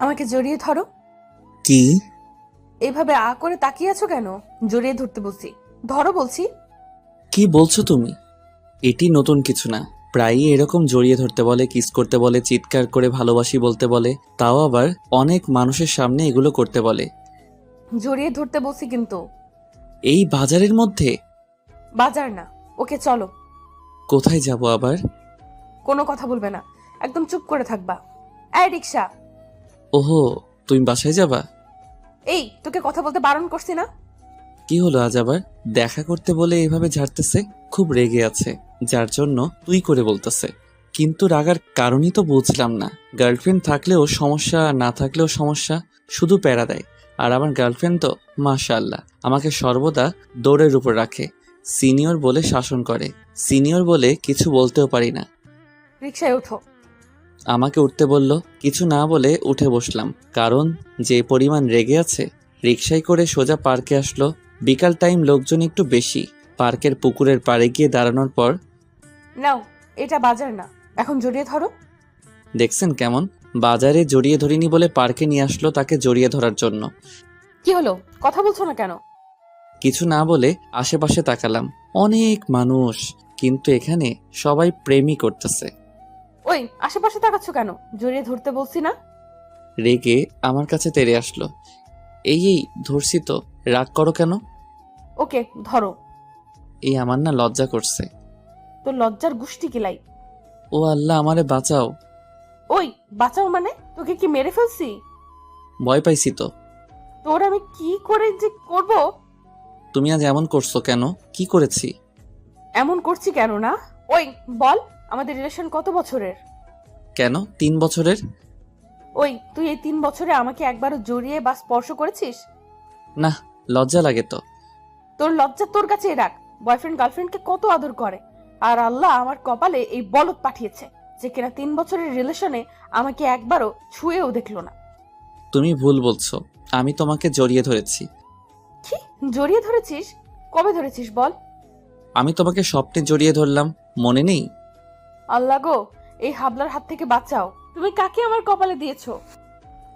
আমাকে জড়িয়ে ধরো। কি? এভাবে আ করে তাকিয়ে আছো কেন? জড়িয়ে ধরতে বলছি, ধরো বলছি। কি বলছো তুমি? এটি নতুন কিছু না, প্রায়ই এরকম জড়িয়ে ধরতে বলে, কিস করতে বলে, চিৎকার করে ভালোবাসি বলতে বলে, তাও আবার অনেক মানুষের সামনে এগুলো করতে বলে। জড়িয়ে ধরতে বলছি কিন্তু। এই বাজারের মধ্যে? বাজার না, ওকে চলো। কোথায় যাব আবার? কোনো কথা বলবে না, একদম চুপ করে থাকবা। এই রিক্সা। ওহো, তুমি বাসায় যাবা? এই তোকে কথা বলতে বারণ করছি না? কি হলো আজ আবার? দেখা করতে বলে এভাবে ঝাড়তেছে? খুব রেগে আছে, যার জন্য তুই করে বলতেছে। কিন্তু রাগার কারণই তো বুঝলাম না। গার্লফ্রেন্ড থাকলেও সমস্যা, না থাকলেও সমস্যা, শুধু প্যারা দেয়। আর আমার গার্লফ্রেন্ড তো মাশাআল্লাহ আমাকে সর্বদা দৌড়ের উপর রাখে। সিনিয়র বলে শাসন করে, সিনিয়র বলে কিছু বলতেও পারি না। রিক্সায় ওঠো। আমাকে উঠতে বলল, কিছু না বলে উঠে বসলাম, কারণ যে পরিমাণ রেগে আছে। রিকশায় করে সোজা পার্কে আসলো। বিকাল টাইম, লোকজন একটু বেশি। পার্কের পুকুরের পাড়ে গিয়ে দাঁড়ানোর পর, নাও, এটা বাজার না, এখন জড়িয়ে ধরো। দেখছেন কেমন? বাজারে জড়িয়ে ধরিনি বলে পার্কে নিয়ে আসলো তাকে জড়িয়ে ধরার জন্য। কি হলো, কথা বলছো না কেন? কিছু না বলে আশেপাশে তাকালাম, অনেক মানুষ, কিন্তু এখানে সবাই প্রেমই করতেছে। ওই আশেপাশে তাকাচ্ছ কেন? জড়িয়ে ধরতে বলছি না? রেগে আমার কাছে তেড়ে আসলো। এই ধরছি তো, রাগ করো কেন? ওকে ধরো। এই আমার না লজ্জা করছে। তোর লজ্জার গুষ্টি কিলাই। ও আল্লাহ, আমারে বাঁচাও। ওই বাঁচাও মানে? তোকে কি মেরে ফেলছি? ভয় পাইছি তো। তোর আমি কি করে যে করব? তুমি আজ এমন করছো কেন? কি করেছি? এমন করছি কেন না? ওই বল, আমাদের রিলেশন কত বছরের? কেন 3 বছরের? ওই তুই এই 3 বছরে আমাকে একবারও জড়িয়ে বা স্পর্শ করেছিস? না, লজ্জা লাগে তো। তোর লজ্জা তোর কাছেই রাখ। বয়ফ্রেন্ড গার্লফ্রেন্ডকে কত আদর করে, আর আল্লাহ আমার কপালে এই বলদ পাঠিয়েছে যে কিনা 3 বছরের রিলেশনে আমাকে একবারও ছুঁয়েও দেখলো না। তুমি ভুল বলছো, আমি তোমাকে জড়িয়ে ধরেছি। কি জড়িয়ে ধরেছিস? কবে ধরেছিস বল? আমি তোমাকে স্বপ্নে জড়িয়ে ধরলাম, মনে নেই? আল্লাহ গো, এই হাবলার হাত থেকে বাঁচাও। তুমি কাকে আমার কপালে দিয়েছো?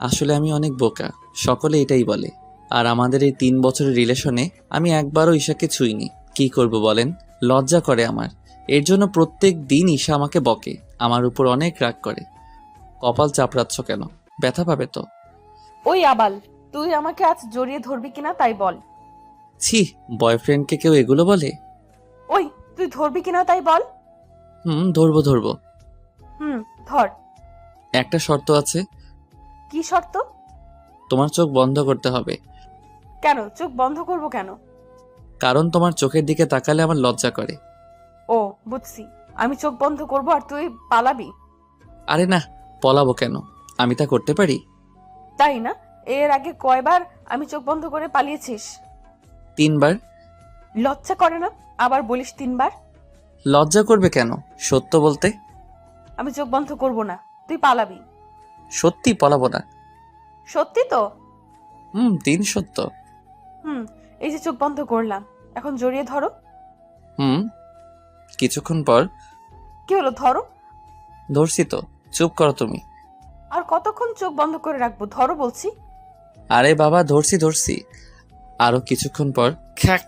আসলে আমি অনেক বোকা, সকলে এটাই বলে। আর আমাদের এই 3 বছরের রিলেশনে আমি একবারও ঈশাকে ছুঁইনি। কি করব বলেন? লজ্জা করে আমার। এর জন্য প্রত্যেক দিন ঈশা আমাকে বকে, আমার উপর অনেক রাগ করে। কপাল চাপড়াচ্ছ কেন? ব্যথা পাবে তো। ওই আবাল, তুই আমাকে আজ জড়িয়ে ধরবি কিনা তাই বল। ছি, বয়ফ্রেন্ডকে কেউ এগুলো বলে? ওই তুই ধরবি কিনা তাই বল। ধরবো ধরবো। ধর। একটা শর্ত আছে। কি শর্ত? তোমার চোখ বন্ধ করতে হবে। কেন চোখ বন্ধ করব কেন? কারণ তোমার চোখের দিকে তাকালে আমার লজ্জা করে। ও বুঝছি, আমি চোখ বন্ধ করব আর তুই পালাবি? আরে না, পলাবো কেন? আমি তা করতে পারি। তাই না? এর আগে কয়বার আমি চোখ বন্ধ করে পালিয়েছিস? 3বার। লজ্জা করে না আবার বলিস 3বার? লজ্জা করবে কেন? সত্য বলতে। আমি চোখ বন্ধ করব না, তুই পালাবি। সত্যি পলাবো না। সত্যি তো? দিন সত্য। হুম, এই যে চোখ বন্ধ করলাম, এখন জড়িয়ে ধরো। কিছুক্ষণ পর। কি হলো, ধরো। ধরছি তো, চুপ করো তুমি। আর কতক্ষণ চোখ বন্ধ করে রাখবো? ধরো বলছি। আরে বাবা, ধরছি ধরছি। আরো কিছুক্ষণ পর, খ্যাক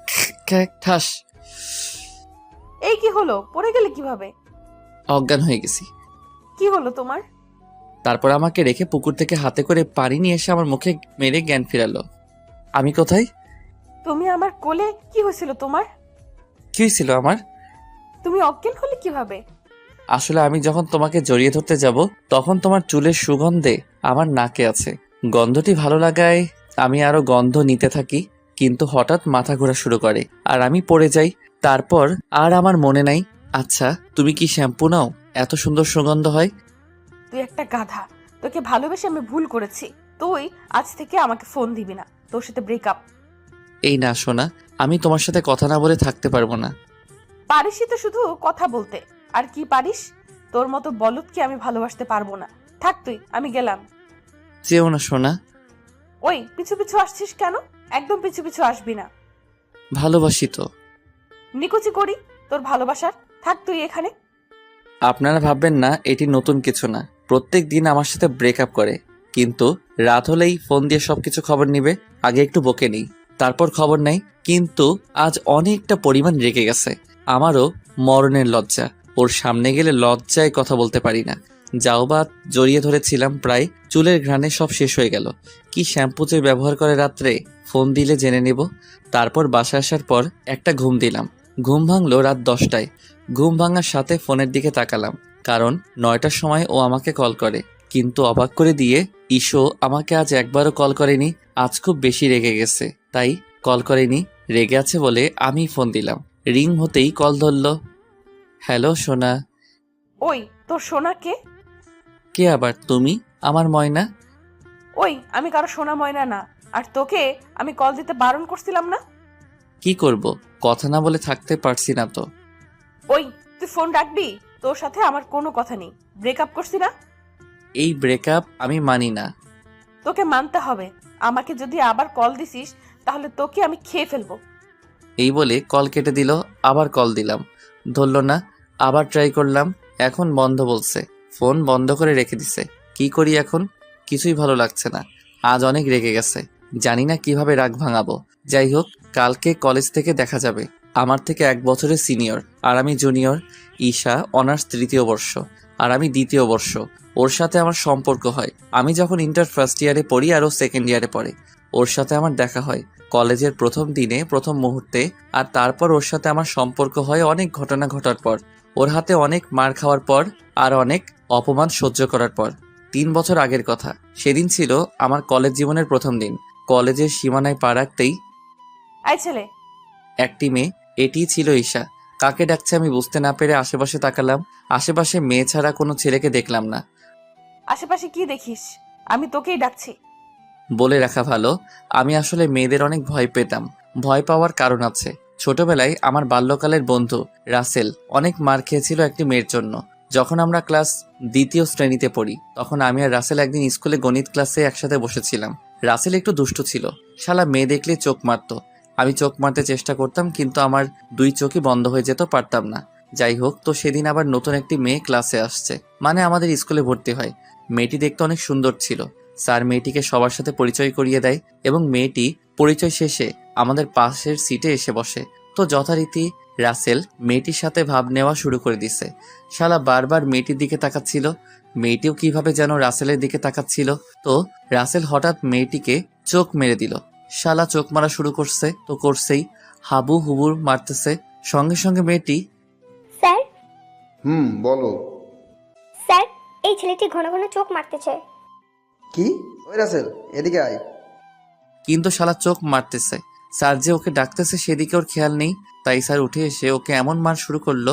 খ্যাক ঠাস। এই কি হলো, পড়ে গেলে কিভাবে? অজ্ঞান হয়ে গেছি। কি হলো তোমার? তারপর আমাকে রেখে পুকুর থেকে হাতে করে পানি নিয়ে এসে আমার মুখে মেরে জ্ঞান ফিরালো। আমি কোথায়? তুমি আমার কোলে। কি হয়েছিল তোমার? কি হয়েছিল আমার? তুমি অজ্ঞান হলে কিভাবে? আসলে আমি যখন তোমাকে জড়িয়ে ধরতে যাব, তখন তোমার চুলের সুগন্ধে আমার নাকে আছে। গন্ধটি ভালো লাগায় আমি আরো গন্ধ নিতে থাকি, কিন্তু হঠাৎ মাথা ঘোরা শুরু করে আর আমি পড়ে যাই। তারপর আর আমার মনে নাই। আচ্ছা, তুমি কি শ্যাম্পু নাও? এত সুন্দর সুগন্ধ হয়। তুই একটা গাধা। তোকে ভালোবেসে আমি ভুল করেছি। তুই আজ থেকে আমাকে ফোন দিবি না, তোর সাথে ব্রেকআপ। এই না শোনা, আমি তোমার সাথে কথা না বলে থাকতে পারবো না। পারিসই তো শুধু কথা বলতে, আর কি পারিস? তোর মতো বলদকে আমি ভালোবাসতে পারবো না। থাক তুই, আমি গেলাম। যেও না শোনা। ওই পিছু পিছু আসছিস কেন? একদম পিছু পিছু আসবি না। ভালোবাসি তো। নিকুচি করি তোর ভালোবাসার। থাক তুই এখানে। আপনারা ভাববেন না এটি নতুন কিছু না, প্রত্যেক দিন আমার সাথে ব্রেকআপ করে, কিন্তু রাত হলেই ফোন দিয়ে সবকিছু খবর নিবে। আগে একটু বকে নেই, তারপর খবর নেই। কিন্তু আজ অনেকটা পরিমাণ রেগে গেছে। আমারও মরণের লজ্জা, ওর সামনে গেলে লজ্জায় কথা বলতে পারি না। যাও বা জড়িয়ে ধরেছিলাম, প্রায় চুলের ঘ্রাণে সব শেষ হয়ে গেল। কি শ্যাম্পু যে ব্যবহার করে রাত্রে, ফোন দিলে জেনে নেব। তারপর বাসা আসার পর একটা ঘুম দিলাম। ঘুম ভাঙলো রাত 10টায়। ঘুম ভাঙার সাথে ফোনের দিকে তাকালাম, কারণ 9টার সময় ও আমাকে কল করে। কিন্তু অবাক করে দিয়ে ঈশো আমাকে আজ একবারও কল করেনি। আজ খুব বেশি রেগে গেছে, তাই কল করেনি। রেগে আছে বলে আমি ফোন দিলাম। রিং হতেই কল ধরলো। হ্যালো সোনা। ওই তোর সোনা কে? কে আবার? তুমি? আমার ময়না। ওই আমি কারো সোনা ময়না না। আর তোকে আমি কল দিতে বারণ করছিলাম না? কি করব, কথা না বলে থাকতে পারছি না তো। ওই তুই ফোন রাখবি? তোর সাথে আমার কোনো কথা নেই, ব্রেকআপ করছি না? এই ব্রেকআপ আমি মানি না। তোকে মানতে হবে। আমাকে যদি আবার কল দিছিস তাহলে তোকে আমি খেয়ে ফেলবো। এই বলে কল কেটে দিল। আবার কল দিলাম, ধরলো না। আবার ট্রাই করলাম, এখন বন্ধ বলছে। ফোন বন্ধ করে রেখে দিছে। কি করি এখন? কিছুই ভালো লাগছে না। আজ অনেক রেগে গেছে, জানি না কিভাবে রাগ ভাঙাবো। যাই হোক, কালকে কলেজ থেকে দেখা যাবে। আমার থেকে 1 বছরের সিনিয়র, আর আমি জুনিয়র। ঈশা অনার্স 3য় বর্ষ, আর আমি 2য় বর্ষ। ওর সাথে আমার সম্পর্ক হয় আমি যখন ইন্টার ফার্স্ট ইয়ারে পড়ি, আর ও সেকেন্ড ইয়ারে পড়ে। ওর সাথে আমার দেখা হয় কলেজের প্রথম দিনে, প্রথম মুহূর্তে। আর তারপর ওর সাথে আমার সম্পর্ক হয় অনেক ঘটনা ঘটার পর, ওর হাতে অনেক মার খাওয়ার পর, আর অনেক অপমান সহ্য করার পর। 3 বছর আগের কথা। সেদিন ছিল আমার কলেজ জীবনের প্রথম দিন। কলেজের সীমানায় পা রাখতেই আই ছেলে। একটি মেয়ে, এটিই ছিল ঈশা। কাকে ডাকছে আমি বুঝতে না পেরে আশেপাশে তাকালাম। আশেপাশে মেয়ে ছাড়া কোনো ছেলেকে দেখলাম না। আশেপাশে কি দেখিস? আমি তোকেই ডাকছি। বলে রাখা ভালো, আমি আসলে মেয়েদের অনেক ভয় পেতাম। ভয় পাওয়ার কারণ আছে। ছোটবেলায় আমার বাল্যকালের বন্ধু রাসেল অনেক মার খেয়েছিল একটি মেয়ের জন্য। যখন আমরা ক্লাস 2য় শ্রেণীতে পড়ি, তখন আমি আর রাসেল একদিন স্কুলে গণিত ক্লাসে একসাথে বসেছিলাম। রাসেল একটু দুষ্টু ছিল, শালা মেয়ে দেখলে চোখ মারতো। আমি চোখ মারতে চেষ্টা করতাম, কিন্তু আমার 2 চোখই বন্ধ হয়ে যেত, পারতাম না। যাই হোক, তো সেদিন আবার নতুন একটি মেয়ে ক্লাসে আসছে, মানে আমাদের স্কুলে ভর্তি হয়। মেয়েটি দেখতে অনেক সুন্দর ছিল। স্যার মেয়েটিকে সবার সাথে পরিচয় করিয়ে দেয়, এবং মেয়েটি পরিচয় শেষে আমাদের পাশের সিটে এসে বসে। তো যথারীতি রাসেল মেয়েটির সাথে ভাব নেওয়া শুরু করে দিছে। শালা বারবার মেয়েটির দিকে তাকাচ্ছিল, মেয়েটিও কিভাবে যেন রাসেলের দিকে তাকাচ্ছিল। তো রাসেল হঠাৎ মেয়েটিকে চোখ মেরে দিল। শালা চোখ মারা শুরু করছে তো করছেই, হাবু হুবুর মারতেছে। সঙ্গে সঙ্গে মেয়েটি, স্যার, বলো। স্যার, এই ছেলেটি ঘন ঘন চোখ মারতেছে। কি? ওই রাসেল, এদিকে আয়। কিন্তু শালা চোখ মারতেছে। স্যার যে ওকে ডাকতেছে সেদিকে ওর খেয়াল নেই, তাই স্যার উঠে এসে ওকে এমন মার শুরু করলো,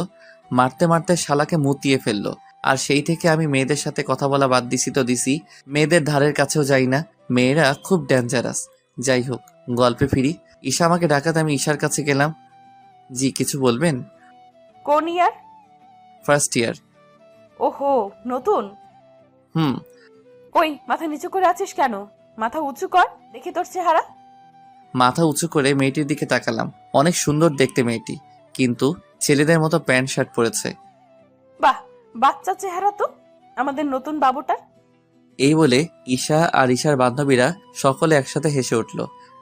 মারতে মারতে শালাকে মুতিয়ে ফেললো। আর সেই থেকে আমি মেয়েদের সাথে কথা বলা বাদ দিছি তো দিছি, মেয়েদের ধারের কাছেও যাই না। মেয়েরা খুব ডেঞ্জারাস। যাই হোক, গল্পে ফিরি। ঈশা আমাকে ডাকাতে আমি ঈশার কাছে গেলাম। জি, কিছু বলবেন? কোন ইয়ার? ফার্স্ট ইয়ার। ওহো, নতুন। হুম। ওই মাথা নিচু করে আছিস কেন? মাথা উঁচু কর, দেখি তোর চেহারা। মাথা উঁচু করে মেয়েটির দিকে তাকালাম। অনেক সুন্দর দেখতে মেয়েটি, কিন্তু ছেলেদের মতো প্যান্ট শার্ট পরেছে। বাহ, বাচ্চা চেহারা তো আমাদের নতুন বাবুটার। এই বলে ঈশা আর ঈশার বান্ধবীরা সকলে একসাথে হেসে উঠল।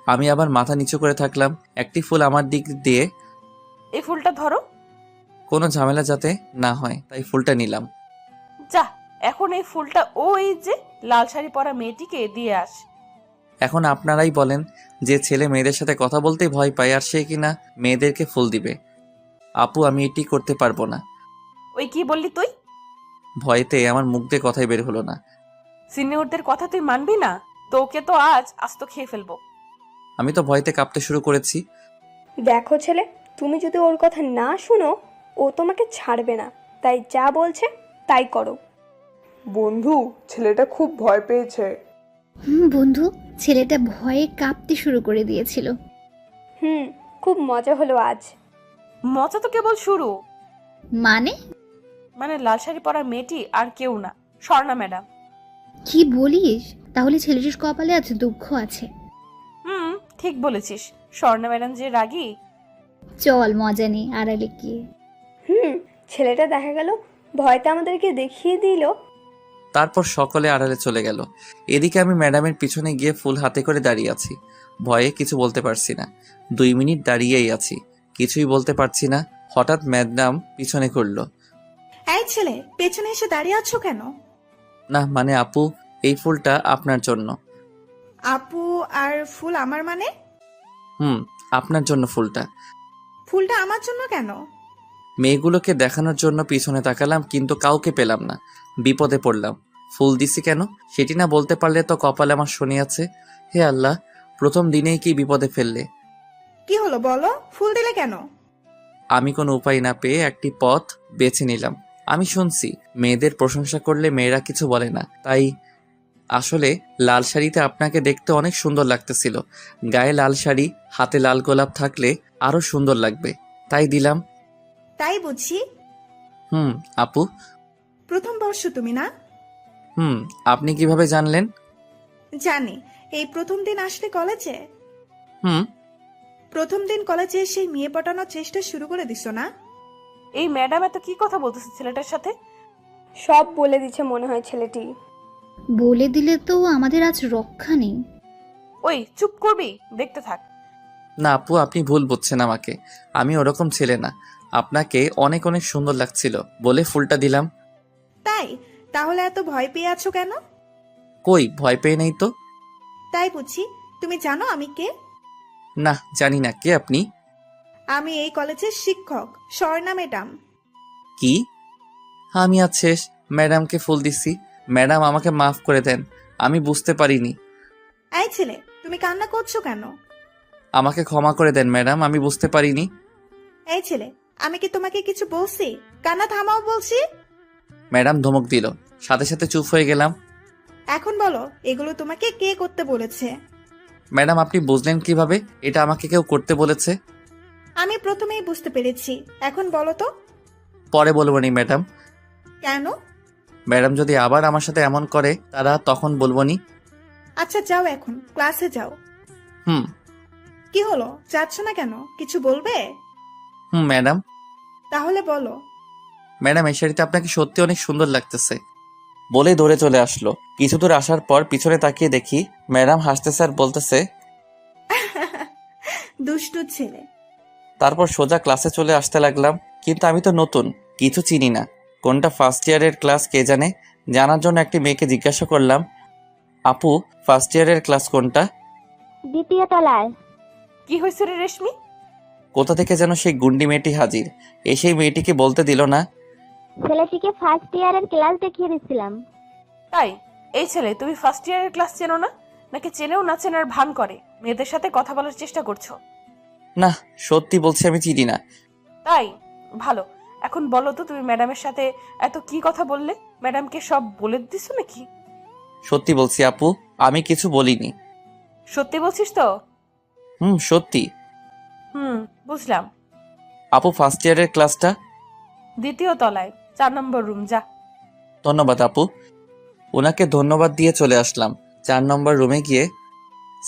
আমি আবার মাথা নিচু করে থাকলাম। একটি ফুল আমার দিক দিয়ে, এই ফুলটা ধরো। কোনো ঝামেলা যাতে না হয়, তাই ফুলটা নিলাম। যা, এখন এই ফুলটা ওই যে লাল শাড়ি পরা মেয়েটিকে দিয়ে আস। এখন আপনারাই বলেন, যে ছেলে মেয়েদের সাথে কথা বলতেই ভয় পায়, আর সে কিনা মেয়েদেরকে ফুল দিবে। আপু, আমি এটি করতে পারবো না। ওই কি বললি তুই? ভয়েতে আমার মুখ দিয়ে কথাই বের হলো না। সিনিয়রদের কথা তুই মানবি না? তোকে তো আজ আস্ত খেয়ে ফেলবো। আমি তো ভয়তে কাঁপতে শুরু করেছি। দেখো ছেলে, তুমি যদি ওর কথা না শুনো, ও তোমাকে ছাড়বে না। তাই যা বলছে তাই করো। বন্ধু, ছেলেটা খুব ভয় পেয়েছে। বন্ধু, ছেলেটা ভয়ে কাঁপতে শুরু করে দিয়েছিল। খুব মজা হলো আজ। মজা তো কেবল শুরু। মানে? মানে লাল শাড়ি পরা মেয়েটি আর কেউ না, স্বর্ণা ম্যাডাম। কি বলিস? তাহলে ছেলেটির কপালে আছে দুঃখ আছে। ঠিক বলেছিস। স্বর্ণা ম্যাডাম যে রাগী। চল মজা নেই আড়ালে গিয়ে। ছেলেটা দেখা গেল ভয়টা আমাদেরকে দেখিয়ে দিল। তারপর সকলে আড়ালে চলে গেল। এদিকে আমি ম্যাডামের পিছনে গিয়ে ফুল হাতে করে দাঁড়িয়ে আছি। ভয়ে কিছু বলতে পারছি না। 2 মিনিট দাঁড়িয়েই আছি, কিছুই বলতে পারছি না। হঠাৎ ম্যাডাম পিছনে করলো। এই ছেলে, পেছনে এসে দাঁড়িয়ে আছো কেন? না মানে আপু, এই ফুলটা আপনার জন্য। আপু আর ফুল আমার মানে? আপনার জন্য ফুলটা। ফুলটা আমার জন্য কেন? মেয়েগুলোকে দেখানোর জন্য পিছনে তাকালাম, কিন্তু কাউকে পেলাম না। বিপদে পড়লাম। ফুল দিছি কেন সেটি না বলতে পারলে তো কপালে আমার শনি আছে। হে আল্লাহ, প্রথম দিনেই কি বিপদে ফেললে। কি হলো বলো, ফুল দিলে কেন? আমি কোনো উপায় না পেয়ে একটি পথ বেছে নিলাম। আমি শুনছি মেয়েদের প্রশংসা করলে মেয়েরা কিছু বলে না, তাই আসলে লাল শাড়িতে আপনাকে দেখতে অনেক সুন্দর লাগতেছিল। গায়ে লাল শাড়ি, হাতে লাল গোলাপ থাকলে আরো সুন্দর লাগবে, তাই দিলাম। তাই বুঝি। আপু। প্রথম বর্ষ তুমি না? আপনি কিভাবে জানলেন? জানি। এই প্রথম দিন আসলে কলেজে, হুম প্রথম দিন কলেজে সেই মেয়ে পটানোর চেষ্টা শুরু করে দিছো না? এই ম্যাডাম এত কি কথা বলতেছে ছেলেটার সাথে? সব বলে দিচ্ছে মনে হয় ছেলেটি। বলে দিলে তো আমাদের আজ রক্ষা নেই। ওই চুপ করবি, দেখতে থাক। না আপু, আপনি ভুল বুঝছেন আমাকে। আমি ওরকম ছেলে না। আপনাকে অনেক অনেক সুন্দর লাগছিল বলে ফুলটা দিলাম। তাই? তাহলে এত ভয় পেয়ে আছো কেন? কই, ভয় পেয়ে নেই তো। তাই বুঝি। তুমি জানো আমি কে? না, জানি না। কে আপনি? আমি এই কলেজের শিক্ষক, স্বর্ণা ম্যাডাম। কি? আমি আজ শেষ। ম্যাডামকে ফুল দিছি। ম্যাডাম আমাকে মাফ করে দেন, আমি বুঝতে পারিনি। এই ছেলে, তুমি কান্না করছো কেন? আমাকে ক্ষমা করে দেন ম্যাডাম, আমি বুঝতে পারিনি। এই ছেলে, আমি কি তোমাকে কিছু বলছি? কান্না থামাও বলছি। ম্যাডাম ধমক দিল, সাথে সাথে চুপ হয়ে গেলাম। এখন বলো, এগুলো তোমাকে কে করতে বলেছে? ম্যাডাম আপনি বুঝলেন কিভাবে এটা আমাকে কেউ করতে বলেছে? আমি প্রথমেই বুঝতে পেরেছি, এখন বলো তো। পরে বলবো নি ম্যাডাম। কেন? ম্যাডাম যদি আবার আমার সাথে এমন করে তারা তখন বলবো নি। আচ্ছা যাও, এখন ক্লাসে যাও। হুম কি হলো, যাচ্ছ না কেন? কিছু বলবে? ম্যাডাম। তাহলে বলো। ম্যাডাম এই শাড়িতে আপনাকে সত্যি অনেক সুন্দর লাগতেছে বলে দৌড়ে চলে আসলো। কিছু দূর আসার পর পিছনে তাকিয়ে দেখি ম্যাডাম হাসতেছে আর বলতেছে, দুষ্টু ছেলে। তারপর সোজা ক্লাসে চলে আসতে লাগলাম। কিন্তু আমি তো নতুন, কিছু চিনি না। কোনটা ফার্স্ট ইয়ারের ক্লাস কে জানে। জানার জন্য একটি মেয়েকে জিজ্ঞাসা করলাম, আপু ফার্স্ট ইয়ারের ক্লাস কোনটা? দ্বিতীয় তলায়। কি হয়েছে রে রেশমি? কোথা থেকে যেন সেই গুন্ডি মেয়েটি হাজির। সেই মেয়েটিকে বলতে দিল না। ছেলেটিকে ফার্স্ট ইয়ারের ক্লাস দেখিয়ে দিচ্ছিলাম। তাই? এই ছেলে, তুমি ফার্স্ট ইয়ারের ক্লাস চেনো না? নাকি চেনেও না চেনার ভান করে মেয়েদের সাথে কথা বলার চেষ্টা করছো? না, সত্যি বলছি আমি চিনি না। তাই? ভালো। এখন বলো তো, তুমি ম্যাডামের সাথে এত কি কথা বললে? ম্যাডামকে সব বলে দিছো নাকি? সত্যি বলছি আপু, আমি কিছু বলিনি। সত্যি বলছিস তো? সত্যি। বুঝলাম। আপু ফার্স্ট ইয়ারের ক্লাসটা? দ্বিতীয় তলায়, 4 নম্বর রুম। যা। ধন্যবাদ আপু। ওনাকে ধন্যবাদ দিয়ে চলে আসলাম। 4 নম্বর রুমে গিয়ে,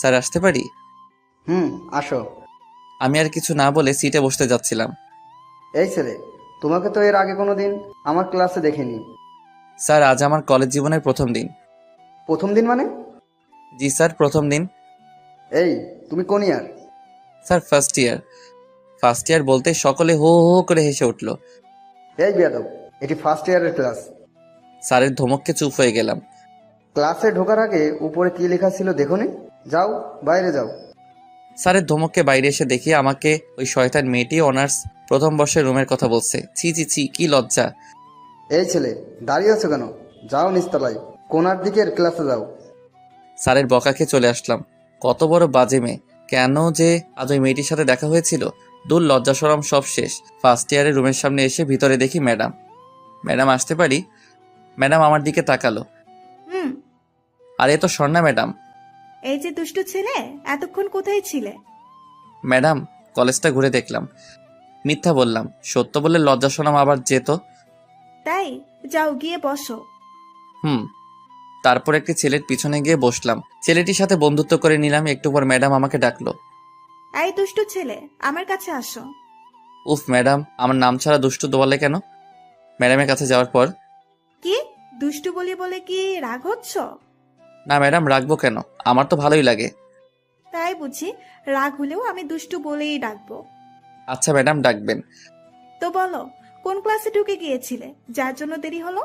স্যার আসতে পারি? আসো। আমি আর কিছু না বলে সিটে বসতে যাচ্ছিলাম। এই ছেলে, তোমাকে তো এর আগে কোনোদিন আমার ক্লাসে দেখিনি। স্যার আজ আমার কলেজ জীবনের প্রথম দিন। প্রথম দিন মানে? জি স্যার, প্রথম দিন। এই, তুমি কোন year? Sir first year. First year বলতে সকলে হো হো হো করে হেসে উঠল। এই বেয়াদব, এটি ফার্স্ট ইয়ারের ক্লাস। স্যারের ধমককে চুপ হয়ে গেলাম। ক্লাসে ঢোকার আগে উপরে কি লেখা ছিল দেখোনি? যাও, বাইরে যাও। স্যারের ধমককে বাইরে এসে দেখি আমাকে ওই শয়তান মেয়েটি অনার্স প্রথম বর্ষের রুমের কথা বলছে। ছি ছি ছি, কি লজ্জা। এই ছেলে, দাঁড়িয়ে আছো কেন? যাও নিচতলায়, কোনার দিকের ক্লাসে যাও। স্যারের বকা খেয়ে চলে আসলাম। কত বড় বাজে মেয়ে! কেন যে আজ ওই মেয়েটির সাথে দেখা হয়েছিল। দূর, লজ্জা শরম সব শেষ। ফার্স্ট ইয়ারের রুমের সামনে এসে ভিতরে দেখি ম্যাডাম। ম্যাডাম আসতে পারি? ম্যাডাম আমার দিকে তাকালো। আর এ তো স্বর্ণা ম্যাডাম। এই যে দুষ্টু ছেলে, এতক্ষণ কোথায় ছিলে? ম্যাডাম কলেজটা ঘুরে দেখলাম। মিথ্যা বললাম, সত্য বলে লজ্জা শরম আবার যেত। তাই? যাও গিয়ে বসো। তারপর একটি ছেলের পিছনে গিয়ে বসলাম। ছেলেটির সাথে বন্ধুত্ব করে নিলাম। একটু পর ম্যাডাম আমাকে ডাকলো। এই দুষ্টু ছেলে, আমার কাছে আসো। উফ ম্যাডাম, আমার নাম ছাড়া দুষ্টু বলে কেন? ম্যাডামের কাছে যাওয়ার পর, কি দুষ্টু বলি বলে কি রাগ হচ্ছ? না ম্যাডাম, রাখবো কেন? আমার তো ভালোই লাগে। তাই বুঝি? রাগ হলেও আমি দুষ্টু বলেই ডাকবো। আচ্ছা ম্যাডাম, ডাকবেন। তো বলো, কোন ক্লাসে ঢুকে গিয়েছিলে যার জন্য দেরি হলো?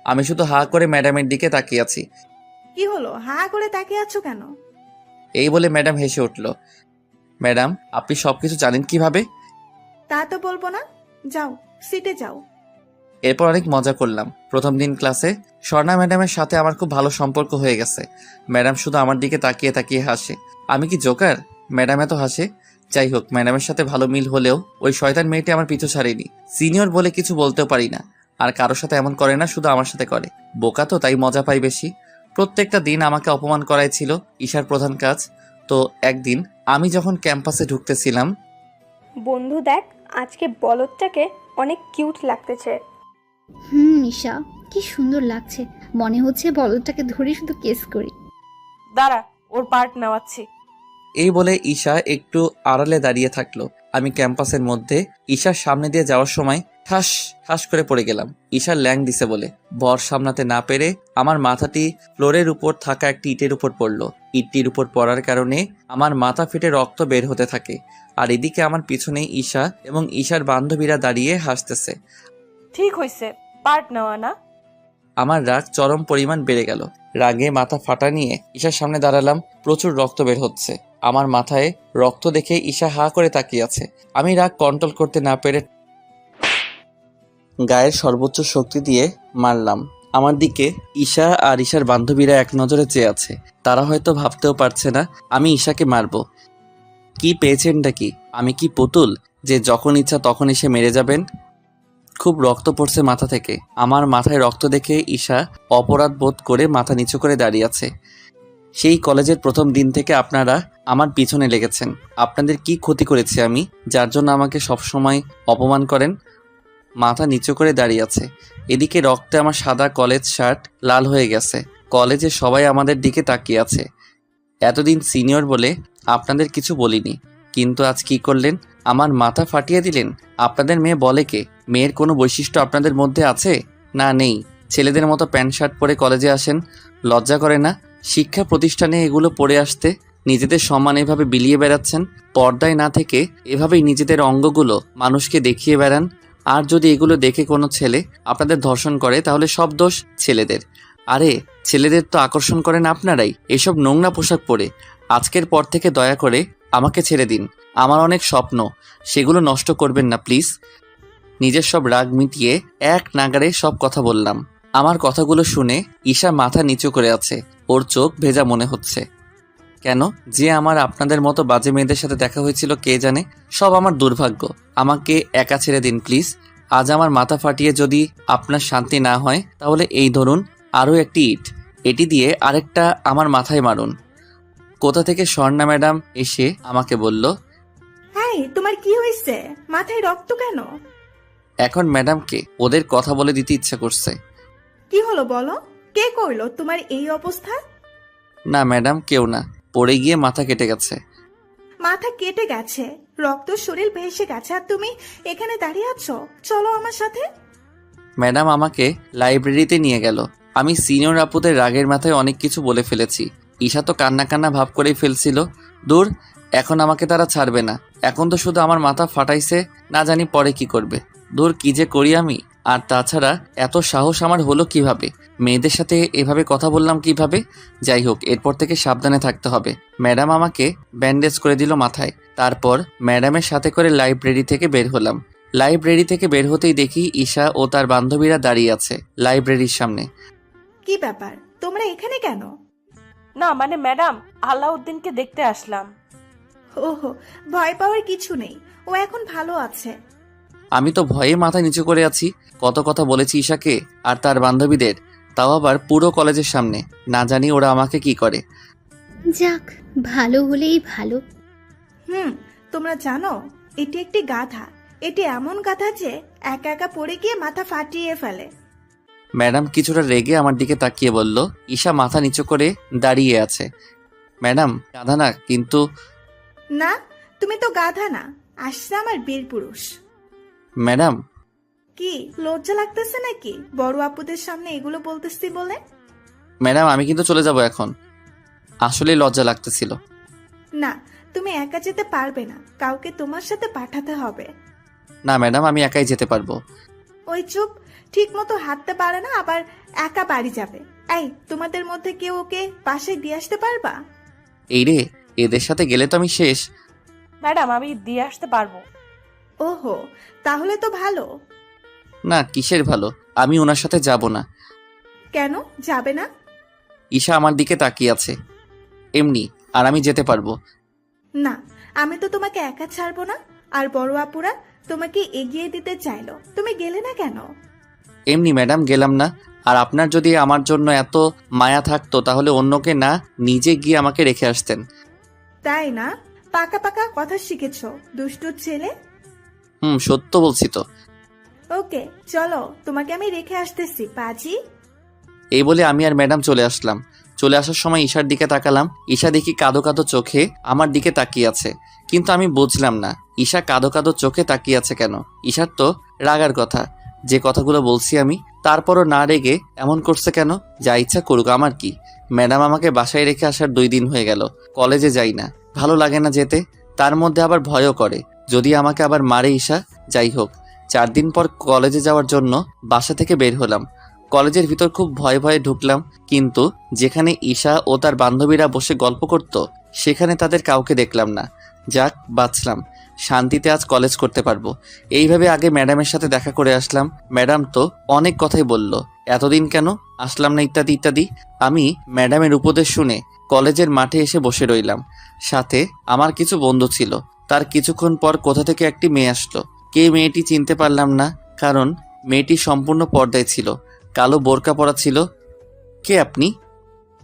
আমি শুধু হা করে ম্যাডামের দিকে তাকিয়ে আছি। কি হলো, হা করে তাকিয়ে আছো কেন? এই বলে ম্যাডাম হেসে উঠল। ম্যাডাম, আপনি সবকিছু জানেন কিভাবে? তা তো বলবো না, যাও সিটে যাও। এরপর অনেক মজা করলাম। প্রথম দিন ক্লাসে স্বর্ণা ম্যাডামের সাথে আমার খুব ভালো সম্পর্ক হয়ে গেছে। ম্যাডাম শুধু আমার দিকে তাকিয়ে তাকিয়ে হাসে। আমি কি জোকার? ম্যাডাম এত হাসে। যাই হোক, ম্যাডামের সাথে ভালো মিল হলেও ওই শয়তান মেয়েটি আমার পিছু ছাড়েনি। সিনিয়র বলে কিছু বলতেও পারি না, আর কারোর সাথে এমন করে না, শুধু আমার সাথে করে। বোকা তো, তাই মজা পাই বেশি। প্রত্যেকটা দিন আমাকে অপমান করাই ছিল ঈশার প্রধান কাজ। তো একদিন আমি যখন ক্যাম্পাসে ঢুকতেছিলাম, বন্ধু দেখ, আজকে বলদটাকে অনেক কিউট লাগতেছে। ঈশা, কি সুন্দর লাগছে। মনে হচ্ছে বলদটাকে ধরে শুধু কেস করি। দাঁড়া, ওর পার্ট নেওয়াচ্ছি। এই বলে ঈশা একটু আড়ালে দাঁড়িয়ে থাকলো। আমি ক্যাম্পাসের মধ্যে ঈশার সামনে দিয়ে যাওয়ার সময় ঠাস ঠাস করে পড়ে গেলাম। ঈশার ল্যাং দিছে বলে বর সামলাতে না পেরে আমার মাথাটি ফ্লোরের উপর থাকা একটি ইটের উপর পড়লো। ইটটির উপর পড়ার কারণে আমার মাথা ফেটে রক্ত বের হতে থাকে। আর এদিকে আমার পিছনে ঈশা এবং ঈশার বান্ধবীরা দাঁড়িয়ে হাসতেছে। ঠিক হয়েছে, পার্ট নেওয়া না? আমার রাগ চরম পরিমাণ বেড়ে গেল। রাগে মাথা ফাটা নিয়ে ঈশার সামনে দাঁড়ালাম। প্রচুর রক্ত বের হচ্ছে। আমার মাথায় রক্ত দেখে ঈশা হা করে তাকিয়ে আছে। আমি রাগ কন্ট্রোল করতে না পেরে গায়ের সর্বোচ্চ শক্তি দিয়ে মারলাম। আমার দিকে ঈশা আর ঈশার বান্ধবীরা এক নজরে চেয়ে আছে। তারা হয়তো ভাবতেও পারছে না আমি ঈশাকে মারবো। কি পেয়েছেনটা কি? আমি কি পুতুল যে যখন ইচ্ছা তখন এসে মেরে যাবেন? খুব রক্ত পড়ছে মাথা থেকে। আমার মাথায় রক্ত দেখে ঈশা অপরাধ বোধ করে মাথা নিচু করে দাঁড়িয়ে আছে। সেই কলেজের প্রথম দিন থেকে আপনারা আমার পিছনে লেগেছেন। আপনাদের কি ক্ষতি করেছি আমি, যার জন্য আমাকে সবসময় অপমান করেন? মাথা নিচু করে দাঁড়িয়ে আছে। এদিকে রক্তে আমার সাদা কলেজ শার্ট লাল হয়ে গেছে। কলেজে সবাই আমাদের দিকে তাকিয়ে আছে। এতদিন সিনিয়র বলে আপনাদের কিছু বলিনি, কিন্তু আজ কি করলেন? আমার মাথা ফাটিয়ে দিলেন। আপনাদের মেয়ে বলে কে? মেয়ের কোনো বৈশিষ্ট্য আপনাদের মধ্যে আছে? না, নেই। ছেলেদের মতো প্যান্ট শার্ট পরে কলেজে আসেন, লজ্জা করে না? শিক্ষা প্রতিষ্ঠানে এগুলো পরে আসতে নিজেদের সম্মান এভাবে বিলিয়ে বেড়াচ্ছেন। পর্দায় না থেকে এভাবেই নিজেদের অঙ্গগুলো মানুষকে দেখিয়ে বেড়ান। আর যদি এগুলো দেখে কোনো ছেলে আপনাদের ধর্ষণ করে, তাহলে সব দোষ ছেলেদের। আরে, ছেলেদের তো আকর্ষণ করেন আপনারাই এসব নোংরা পোশাক পরে। আজকের পর থেকে দয়া করে আমাকে ছেড়ে দিন। আমার অনেক স্বপ্ন, সেগুলো নষ্ট করবেন না প্লিজ। নিজের সব রাগ মিটিয়ে এক নাগাড়ে সব কথা বললাম। আমার কথাগুলো শুনে ঈশা মাথা নিচু করে আছে। ওর চোখ ভেজা মনে হচ্ছে। কেন যে আমার আপনাদের মতো বাজে মেয়েদের সাথে দেখা হয়েছিল কে জানে। সব আমার দুর্ভাগ্য। আমাকে একা ছেড়ে দিন প্লিজ। আজ আমার মাথা ফাটিয়ে যদি আপনার শান্তি না হয়, তাহলে এই ধরুন আরও একটি ইট, এটি দিয়ে আরেকটা আমার মাথায় মারুন। কোথা থেকে স্বর্ণা ম্যাডাম এসে আমাকে বলল, হাই, তোমার কি হয়েছে? মাথায় রক্ত কেন? এখন ম্যাডামকে ওদের কথা বলে দিতে ইচ্ছা করছে। কি হলো বলো, কে করলো তোমার এই অবস্থা? না ম্যাডাম, কেউ না, পড়ে গিয়ে মাথা কেটে গেছে। মাথা কেটে গেছে, রক্ত শরীর ভেসে গেছে, আর তুমি এখানে দাঁড়িয়ে আছো? চলো আমার সাথে। ম্যাডাম আমাকে লাইব্রেরিতে নিয়ে গেল। আমি সিনিয়র আপুদের রাগের মাথায় অনেক কিছু বলে ফেলেছি। ঈশা তো কান্না কান্না ভাব করেই ফেলছিল। দূর, এখন আমাকে তারা ছাড়বে না। এখন তো শুধু আমার মাথা ফাটাইছে, না জানি পরে কি করবে। দূর, কি যে করি আমি। আর তাছাড়া এত সাহস আমার হলো কিভাবে? মেয়েদের সাথে এভাবে কথা বললাম কিভাবে? যাই হোক, এরপর থেকে সাবধানে থাকতে হবে। ম্যাডাম আমাকে ব্যান্ডেজ করে দিল মাথায়। তারপর ম্যাডামের সাথে করে লাইব্রেরি থেকে বের হলাম। লাইব্রেরি থেকে বের হতেই দেখি ঈশা ও তার বান্ধবীরা দাঁড়িয়ে আছে লাইব্রেরির সামনে। কি ব্যাপার, তোমরা এখানে কেন? না মানে ম্যাডাম, আলাউদ্দিনকে দেখতে আসলাম। ওহো, ভয় পাওয়ার কিছু নেই, ও এখন ভালো আছে। আমি তো ভয়ে মাথা নিচু করে আছি। কত কথা বলেছি ঈশাকে আর তার বান্ধবীদের, তাও আবার পুরো কলেজের সামনে। না জানি ওরা আমাকে কি করে। যাক, ভালো হলেই ভালো। তোমরা জানো এটি একটি গাধা। এটি এমন গাধা যে একা একা পড়ে গিয়ে মাথা ফাটিয়ে ফেলে। ম্যাডাম কিছুটা রেগে আমার দিকে তাকিয়ে বলল। ঈশা মাথা নিচু করে দাঁড়িয়ে আছে। ম্যাডাম, গাধা না কিন্তু। না, তুমি তো গাধা না, আসছে আমার বীর পুরুষ। ম্যাডাম, কি লজ্জা লাগতেছে নাকি বড় আপুদের সামনে এগুলো বলতেছি বলে? ম্যাডাম আমি কিন্তু চলে যাব এখন। আসলে লজ্জা লাগতেছিল। না, তুমি একা যেতে পারবে না, কাউকে তোমার সাথে পাঠাতে হবে। না ম্যাডাম আমি একাই যেতে পারবো। ওই চুপ, ঠিক মতো হাঁটতে পারে না আবার একা বাড়ি যাবে। এই, তোমাদের মধ্যে কেউ ওকে বাসায় দিয়ে আসতে পারবা? এই রে, এদের সাথে গেলে তো আমি শেষ। ম্যাডাম আমি দিয়ে আসতে পারবো। ওহো, তাহলে তো ভালো। না কিসের ভালো, আমি ওনার সাথে যাব না। কেন যাবে না? ঈশা আমার দিকে তাকিয়ে আছে এমনি, আর আমি যেতে পারবো না, আমি তো তোমাকে একা ছাড়বো না। আর বড় আপুরা তোমাকে এগিয়ে দিতে চাইলো, তুমি গেলে না কেন? এমনি ম্যাডাম গেলাম না। আর আপনার যদি আমার জন্য এত মায়া থাকতো তাহলে অন্যকে না নিজে গিয়ে আমাকে রেখে আসতেন। তাই না? পাকা পাকা কথা শিখেছো দুষ্টু ছেলে। সত্য বলছি তো। ওকে চলো, তোমাকে আমি রেখে আসতেছি পাজি। এই বলে আমি আর ম্যাডাম চলে আসলাম। চলে আসার সময় ঈশার দিকে তাকালাম। ঈশা দেখি কাঁদো কাঁদো চোখে আমার দিকে তাকিয়ে আছে, কিন্তু আমি বুঝলাম না ঈশা কাঁদো কাঁদো চোখে তাকিয়ে আছে কেন। ঈশার তো রাগার কথা, যে কথাগুলো বলছি আমি, তারপরও না রেগে এমন করছে কেন? যা ইচ্ছা করুক, আমার কি। ম্যাডাম আমাকে বাসায় রেখে আসার 2 দিন হয়ে গেল। কলেজে যাই না, ভালো লাগে না যেতে। তার মধ্যে আবার ভয়ও করে যদি আমাকে আবার মারে ঈশা। যাই হোক, 4 দিন পর কলেজে যাওয়ার জন্য বাসা থেকে বের হলাম। কলেজের ভিতর খুব ভয়ে ভয়ে ঢুকলাম, কিন্তু যেখানে ঈশা ও তার বান্ধবীরা বসে গল্প করত সেখানে তাদের কাউকে দেখলাম না। যাক বাঁচলাম, শান্তিতে আজ কলেজ করতে পারবো। এইভাবে আগে ম্যাডামের সাথে দেখা করে আসলাম। ম্যাডাম তো অনেক কথাই বলল, এতদিন কেন আসলাম না ইত্যাদি ইত্যাদি। আমি ম্যাডামের উপদেশ শুনে কলেজের মাঠে এসে বসে রইলাম। সাথে আমার কিছু বন্ধু ছিল। তার কিছুক্ষণ পর কোথা থেকে একটি মেয়ে আসলো। কে মেয়েটি চিনতে পারলাম না, কারণ মেয়েটি সম্পূর্ণ পর্দায় ছিল, কালো বোরকা পরা ছিল। কে আপনি?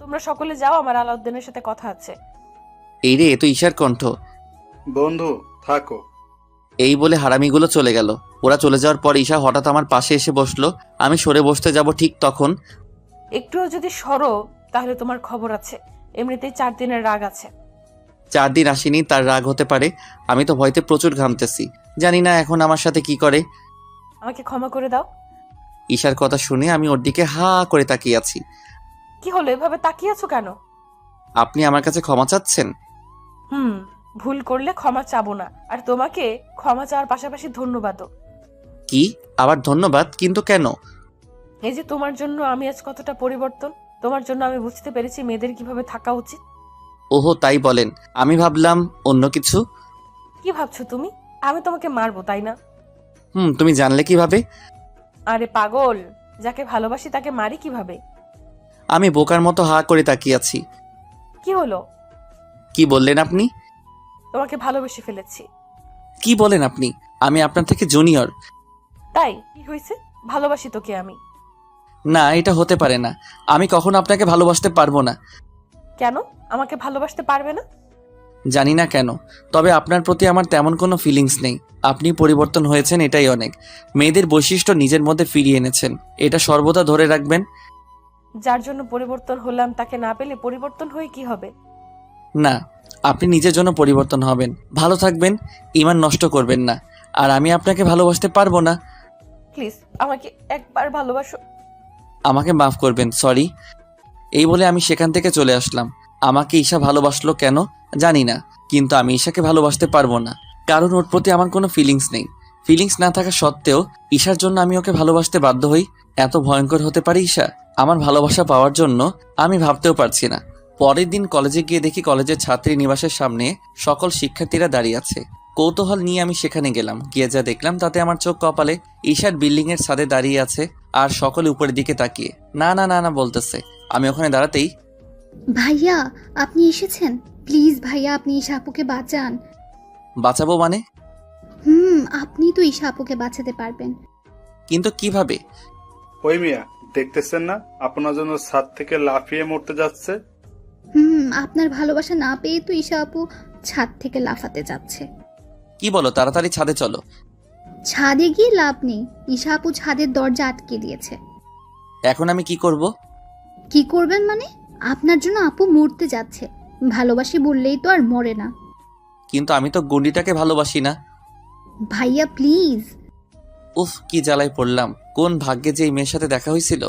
তোমরা সকলে যাও, আমার আলাউদ্দিনের সাথে কথা আছে। এই রে, এ তো ঈশার কণ্ঠ। বন্ধু থাকো। এই বলে হারামিগুলো চলে গেল। ওরা চলে যাওয়ার পর ঈশা হঠাৎ আমার পাশে এসে বসলো। আমি সরে বসতে যাব ঠিক তখন একটুও যদি সরো তাহলে তোমার খবর আছে। এমনিতেই 4 দিনের রাগ আছে। 4 দিন আসেনি তার রাগ হতে পারে। আমি তো ভয়তে প্রচুর ঘামতেছি, জানি না এখন আমার সাথে কি করে। আমাকে ক্ষমা করে দাও। ঈশার কথা শুনে আমি ওর দিকে হা করে তাকিয়ে আছি। কি হলো, এভাবে তাকিয়ে আছো কেন? আপনি আমার কাছে ক্ষমা চাচ্ছেন? ভুল করলে ক্ষমা চাবো না, আর তোমাকে ক্ষমা চাওয়ার পাশাপাশি ধন্যবাদও। কি আবার ধন্যবাদ? কিন্তু কেন? এই যে তোমার জন্য আমি আজ কতটা পরিবর্তন, তোমার জন্য আমি বুঝতে পেরেছি মেয়েদের কিভাবে থাকা উচিত। ওহো তাই বলেন, আমি ভাবলাম অন্য কিছু। কি ভাবছো তুমি? আমি তোমাকে মারবো তাই না? তুমি জানলে কিভাবে? আরে পাগল, যাকে ভালোবাসি তাকে মারি কিভাবে? আমি বোকার মতো হা করে তাকিয়ে আছি। কি হলো? কি বললেন আপনি? তোমাকে ভালোবেসে ফেলেছি। কি বলেন আপনি? আমি আপনার থেকে জুনিয়র। তাই কি হয়েছে? ভালোবাসি তোকে আমি। না এটা হতে পারে না, আমি কখনো আপনাকে ভালোবাসতে পারবো না। কেন আমাকে ভালোবাসতে পারবে না? জানি না কেন, তবে আপনার প্রতি আমার তেমন কোনো ফিলিংস নেই। আপনি পরিবর্তন হয়েছেন, এটাই অনেক। মেয়েদের বৈশিষ্ট্য নিজের মধ্যে ফিরিয়ে এনেছেন, এটা সর্বদা ধরে রাখবেন। যার জন্য পরিবর্তন হলাম তাকে না পেলে পরিবর্তন হয়ে কি হবে? না, আপনি নিজের জন্য পরিবর্তন হবেন, ভালো থাকবেন, ঈমান নষ্ট করবেন না। আর আমি আপনাকে ভালোবাসতে পারবো না। প্লিজ আমাকে একবার ভালোবাসো। আমাকে মাফ করবেন, সরি। এই বলে আমি সেখান থেকে চলে আসলাম। আমাকে ঈশা ভালোবাসলো কেন জানি না, কিন্তু আমি ঈশাকে ভালোবাসতে পারবো না, কারণ ওর প্রতি আমার কোনো ফিলিংস নেই। ফিলিংস না থাকা সত্ত্বেও ঈশার জন্য আমি ওকে ভালোবাসতে বাধ্য হই। এত ভয়ঙ্কর হতে পারে ঈশা? আমার ভালোবাসা পাওয়ার জন্য আমি ভাবতেও পারছি না। পরের দিন কলেজে গিয়ে দেখি কলেজের ছাত্রী নিবাসের সামনে সকল শিক্ষার্থীরা দাঁড়িয়ে আছে। কৌতূহল নিয়ে আমি সেখানে গেলাম। গিয়ে যা দেখলাম তাতে আমার চোখ কপালে। ঈশার বিল্ডিং এর ছাদে দাঁড়িয়ে আছে আর সকলে উপরের দিকে তাকিয়ে না না না না বলতেছে। আমি ওখানে দাঁড়াতেই, ভাইয়া আপনি এসেছেন, প্লিজ ভাইয়া আপনি ঈশা আপুকে বাঁচান। বাঁচাবো মানে? আপনি তো ঈশা আপুকে বাঁচাতে পারবেন। কিন্তু কিভাবে? ওই মিয়া দেখতেছেন না আপনার জন্য ছাদ থেকে লাফিয়ে মরতে যাচ্ছে? আপনার ভালোবাসা না পেয়ে তো ঈশা আপু ছাদ থেকে লাফাতে যাচ্ছে। কি বলো, তাড়াতাড়ি ছাদে চলো। ছাদে গিয়ে লাভ নেই, ঈশা আপু ছাদের দরজা আটকে দিয়েছে। এখন আমি কি করব? কি করবেন মানে? আপনার জন্য আপু মরতে যাচ্ছে, ভালোবাসি বললেই তো আর মরে না। কিন্তু আমি তো গুন্ডিটাকে ভালোবাসি না। ভাইয়া প্লিজ। উফ কি জ্বালায় পড়লাম, কোন ভাগ্যে যে এই মেয়ের সাথে দেখা হয়েছিল।